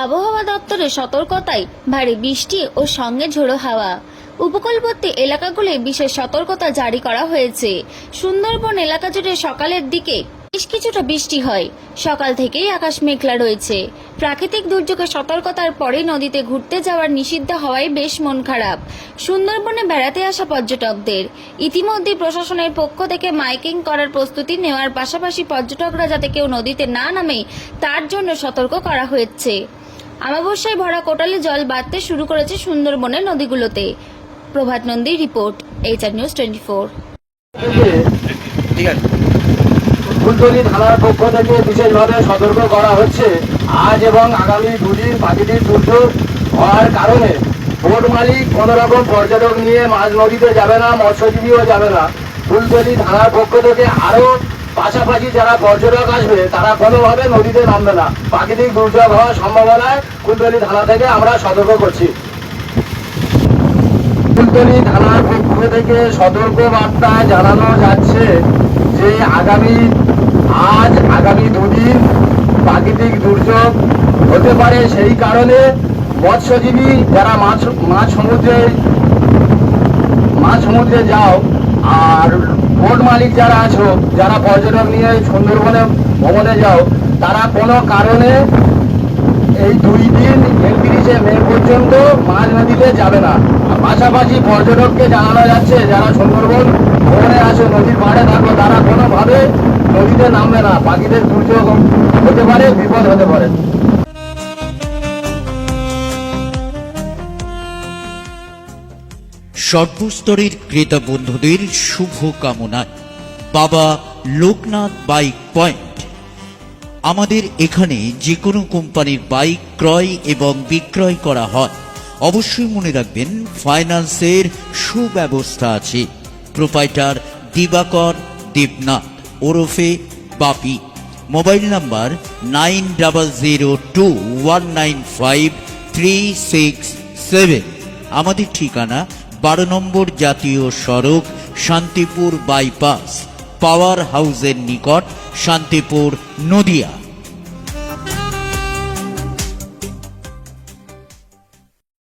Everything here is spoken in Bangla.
আবহাওয়া দপ্তরের সতর্কতায় ভারী বৃষ্টি ও সঙ্গে ঝোড়ো হাওয়া। উপকূলবর্তী এলাকাগুলোয় বিশেষ সতর্কতা জারি করা হয়েছে। সুন্দরবন এলাকা জুড়ে সকালের দিকে বেশ কিছুটা বৃষ্টি হয়। সকাল থেকেই আকাশ মেঘলা রয়েছে। প্রাকৃতিক দুর্যোগের সতর্কতার পরে নদীতে ঘুরতে যাওয়ার নিষিদ্ধ হওয়ায় বেশ মন খারাপ সুন্দরবনে বেড়াতে আসা পর্যটকদের। ইতিমধ্যে প্রশাসনের পক্ষ থেকে মাইকিং করার প্রস্তুতি নেওয়ার পাশাপাশি পর্যটকরা যাতে কেউ নদীতে না নামে তার জন্য সতর্ক করা হয়েছে। আমাবস্যায় ভরা কোটালে জল বাড়তে শুরু করেছে সুন্দরবনের নদীগুলোতে। প্রভাত নন্দীর রিপোর্ট, HR নিউজ 24। ফুলতলি থানার পক্ষ থেকে বিশেষভাবে সতর্ক করা হচ্ছে। আজ এবং আগামী দুদিন প্রাকৃতিক দুর্যোগ হওয়ার কারণে বোট মালিক কোনো রকম পর্যটক নিয়ে মাঝ নদীতে যাবে না, মৎস্যজীবীও যাবে না। ফুলতলি থানার পক্ষ থেকে আরও পাশাপাশি যারা পর্যটক আসবে তারা কোনোভাবে নদীতে নামবে না। প্রাকৃতিক দুর্যোগ হওয়ার সম্ভাবনায় ফুলতলি থানা থেকে আমরা সতর্ক করছি। ফুলতলি থানার পক্ষ থেকে সতর্ক বার্তা জানানো যাচ্ছে যে আগামী দুদিন প্রাকৃতিক দুর্যোগ হতে পারে। সেই কারণে মৎস্যজীবী যারা মাছ সমুদ্রে যাও আর বোট মালিক যারা আছো, যারা পর্যটক নিয়ে সুন্দরবনে ভ্রমণে যাও, তারা কোনো কারণে এই 2 দিন 31শে মে পর্যন্ত মাঝ নদীতে যাবে না। পাশাপাশি পর্যটককে জানানো যাচ্ছে যারা সুন্দরবন ভ্রমণে আসো, নদীর পাড়ে থাকো, তারা কোনোভাবে নদীতে নামবে না। প্রাকৃতিক দুর্যোগ হতে পারে, বিপদ হতে পারে। সর্বস্তরের ক্রেতা বন্ধুদের শুভ কামনায় বাবা লোকনাথ বাইক পয়েন্ট। আমাদের এখানে যে কোনো কোম্পানির বাইক ক্রয় এবং বিক্রয় করা হয়। অবশ্যই মনে রাখবেন ফাইন্যান্সের সুব্যবস্থা আছে। প্রোপাইটার দিবাকর দেবনাথ ওরফে বাপি। Mobile number 9002195367। আমাদের ঠিকানা 12 নম্বর জাতীয় সড়ক, শান্তিপুর বাইপাস, পাওয়ার হাউসের নিকট, শান্তিপুর, নদিয়া।